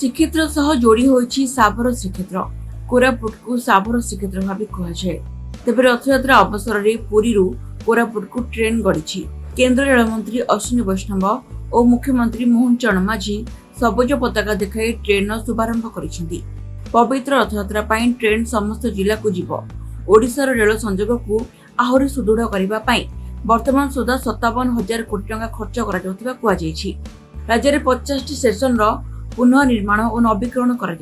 श्रीक्षेत्र सह जोड़ी होइछि साबर श्रीक्षेत्र। कोरापुट को साबर श्रीक्षेत्र भाव कहुए। तेज रथयात्रा अवसर में पुरी कोरापुट को ट्रेन गड़ी। केंद्र रेल मंत्री अश्विनी वैष्णव और मुख्यमंत्री मोहन चरण माझी सबुज पताका देखाई ट्रेन शुभारंभ करिसेंती। पवित्र रथयात्रा पाई ट्रेन समस्त जिला को जीव। ओडिशार रेल संजोग को आहरी सुदृढ़ करने वर्तमान सुधा 57,000 कोटी टंका खर्च कर राज्य में 50 स्टेशन पुनः निर्माण और नवीकरण कर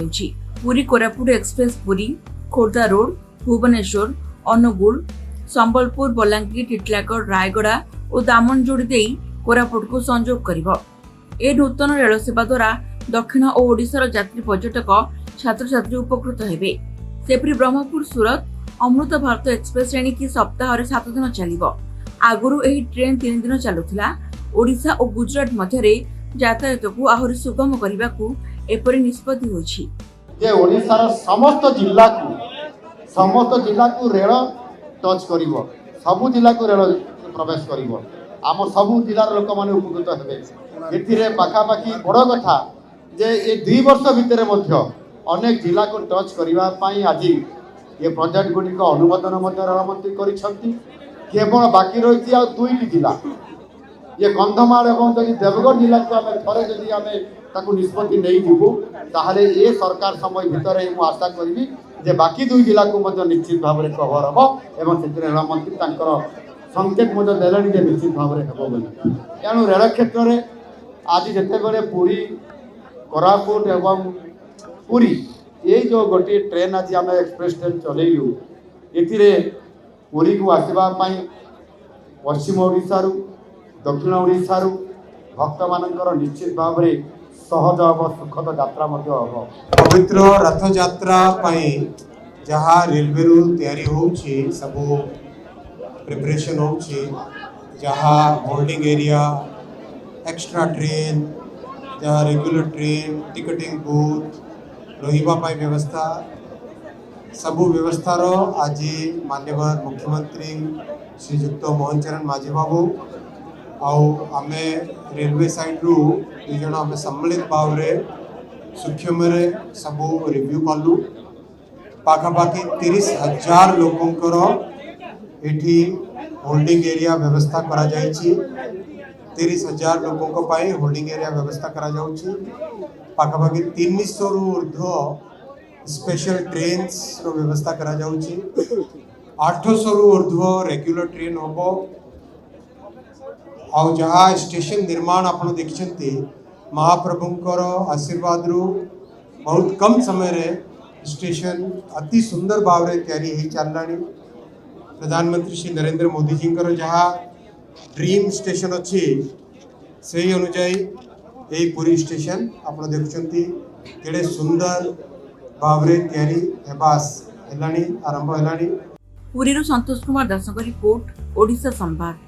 पुरी कोरापुट एक्सप्रेस पुरी खोर्धा रोड भुवनेश्वर अनुगुल संबलपुर बलांगीर टिटलागढ़ रायगड़ा और दामनजोड़ी दे कोरापुट को संजोग करिवो। ए नूतन रेल सेवा द्वारा दक्षिण और ओडिशार यात्री पर्यटक छात्र छात्री उपकृत हेबे। सेपरी ब्रह्मपुर सूरत अमृत भारत एक्सप्रेस श्रेणी की सप्ताह 7 दिन चलिवो। आगुरु एही ट्रेन 3 दिन चलुथिला। ओडिशा और गुजरात मध्यरे यातायात को आहरी सुगम करने को एपरि निष्पत्ति होछि जे ओडिशार समस्त जिला को रेल टच करिवो। सबु जिला को रेल प्रवेश करिवो। आम सबु जिलार लोक माने उपकृत हेबे। एथिरे पाखापाखि बड़ कथा जे ए 2 वर्ष भितर मध्य अनेक जिला को टच करबा पई आज ये प्रोजेक्ट गुडी को अनुमोदन मध्य रेल मंत्री करिसंती। केवल बाकी रही आ 2टी जिला ये कंधमाल एवं जदि देवगढ़ जिला को आम थे जदि आम ताकू निष्पत्ति नहीं जीवु ताहले ये सरकार समय भितर ही आशा करी जे बाकी 2 जिला को मध्य निश्चित भाव में कवर हम एवं से रेल मंत्री संकेत देले जे निश्चित भाव में हम बोली। तेणु रेल क्षेत्र में आज जिते पुरी कोरापुट एवं पुरी ये जो गोटे ट्रेन आज आम एक्सप्रेस ट्रेन चलैलु ये पुरी को आसवाई पश्चिम ओडिशा दक्षिण ओडिशा भक्त मानकर निश्चित भाव में सहज और सुखद यात्रा हम। पवित्र रथ यात्रा जहाँ रेलवे तैयारी होउछि सबो प्रिपरेशन होउछि जहाँ होल्डिंग एरिया एक्स्ट्रा ट्रेन जहाँ रेगुलर ट्रेन टिकटिंग बूथ रहिबा पाई व्यवस्था सबु व्यवस्थार आज माननीय मुख्यमंत्री श्रीजुक्त मोहन चरण माझी बाबू आमे रेलवे साइड रू 2 जन आमे सम्मिलित भाव में सूक्ष्म सबू रिव्यू कलु। पाखापाखि 30,000 लोकंकर एठी होल्डिंग एरिया व्यवस्था करा जायछि। 30,000 लोकों पाई होल्डिंग एरिया व्यवस्था करा जाउछि। पाखापाखि 300 रु ऊर्ध्व स्पेशल ट्रेन्स रो व्यवस्था करा जाउछि। 800 रु ऊर्ध्व रेगुलर ट्रेन होबो। और जहाँ स्टेशन निर्माण आपण देखिछंती महाप्रभुंकर आशीर्वाद रु बहुत कम समय रे स्टेशन अति सुंदर भाव में तैयारी हो चललानी। प्रधानमंत्री श्री नरेंद्र मोदी जी जहाँ ड्रीम स्टेशन अच्छी से अनुजाई यही पुरी स्टेशन आप देखुंती केड़े सुंदर भाव में तैयारी आरंभ है। पुरी संतोष कुमार दास रिपोर्ट ओडिशा संवाद।